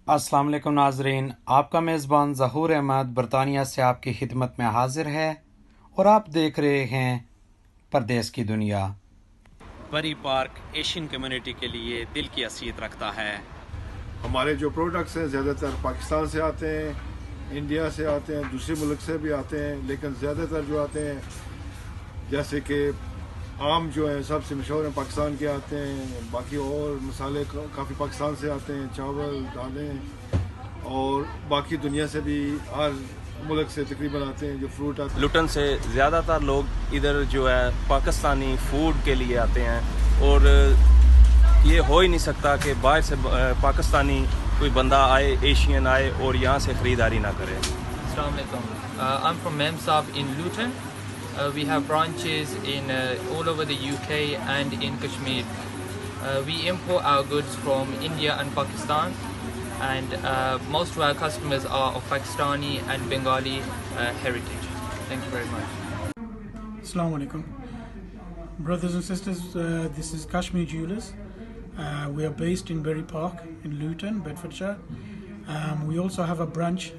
अस्सलाम वालेकुम नाजरीन, आपका मेज़बान ज़हूर अहमद बरतानिया से आपकी खिदमत में हाजिर है और आप देख रहे हैं परदेस की दुनिया। बरी पार्क एशियन कम्युनिटी के लिए दिल की हसीयत रखता है। हमारे जो प्रोडक्ट्स हैं ज़्यादातर पाकिस्तान से आते हैं, इंडिया से आते हैं, दूसरे मुल्क से भी आते हैं, लेकिन ज़्यादातर जो आते हैं जैसे कि आम जो है सबसे मशहूर हैं पाकिस्तान के आते हैं। बाकी और मसाले काफ़ी पाकिस्तान से आते हैं, चावल दालें, और बाकी दुनिया से भी हर मुल्क से तकरीबन आते हैं जो फ्रूट आते हैं। लुटन से ज़्यादातर लोग इधर जो है पाकिस्तानी फूड के लिए आते हैं, और ये हो ही नहीं सकता कि बाहर से पाकिस्तानी कोई बंदा आए, एशियन आए और यहाँ से ख़रीदारी ना करे। I'm from Memsab in Luton. We have branches in all over the UK and in Kashmir. We import our goods from India and Pakistan, and most of our customers are of Pakistani and Bengali heritage. Thank you very much. Assalamu alaikum. Brothers and sisters, this is Kashmir Jewelers. We are based in Bury Park in Luton, Bedfordshire. We also have a branch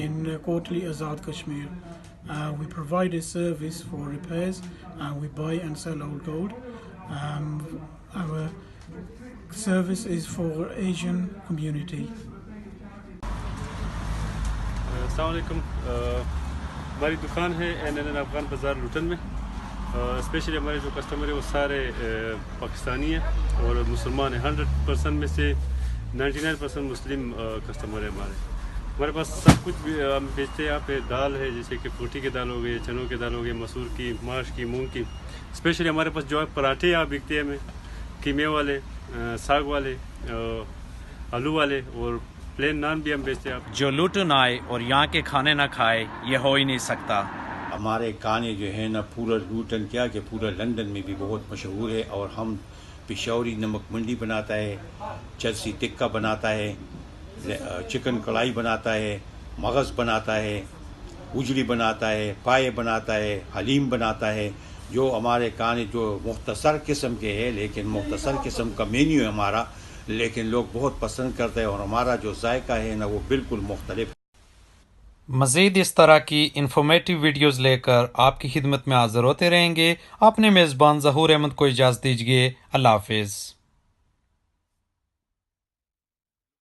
in Kotli Azad, Kashmir. We provide a service for repairs. We buy and sell old gold. Our service is for Asian community. अस्सलाम वालेकुम। हमारी दुकान है NNN Afghan बाज़ार लुटन में। Specially हमारे जो customer है वो सारे पाकिस्तानी हैं और मुसलमान हैं। 100% में से 99% मुस्लिम कस्टमर है हमारे पास सब कुछ भी हम बेचते हैं। यहाँ पे दाल है, जैसे कि फूटी की दाल हो गई, चनों की दाल हो गई, मसूर की, माश की, मूंग की। स्पेशली हमारे पास जो है पराठे यहाँ बिकते हैं हमें, कीमे वाले, साग वाले, आलू वाले, और प्लेन नान भी हम बेचते हैं। जो लुटन आए और यहाँ के खाने ना खाए, ये हो ही नहीं सकता। हमारे खाने जो है ना पूरा लुटन क्या कि पूरा लंदन में भी बहुत मशहूर है। और हम पिशौरी नमक मंडी बनाता है, चलसी टिक्का बनाता है, चिकन कढ़ाई बनाता है, मगज़ बनाता है, उजली बनाता है, पाए बनाता है, हलीम बनाता है। जो हमारे खाने जो मुख्तसर किस्म के हैं, लेकिन मुख्तसर किस्म का मेन्यू है हमारा, लेकिन लोग बहुत पसंद करते हैं और हमारा जो जायका है ना वो बिल्कुल मुख्तलिफ। मज़ीद इस तरह की इंफॉर्मेटिव वीडियोज़ लेकर आपकी खिदमत में हाज़िर होते रहेंगे। अपने मेज़बान ज़हूर अहमद को इजाज़त दीजिए। अल्लाह हाफ़िज़।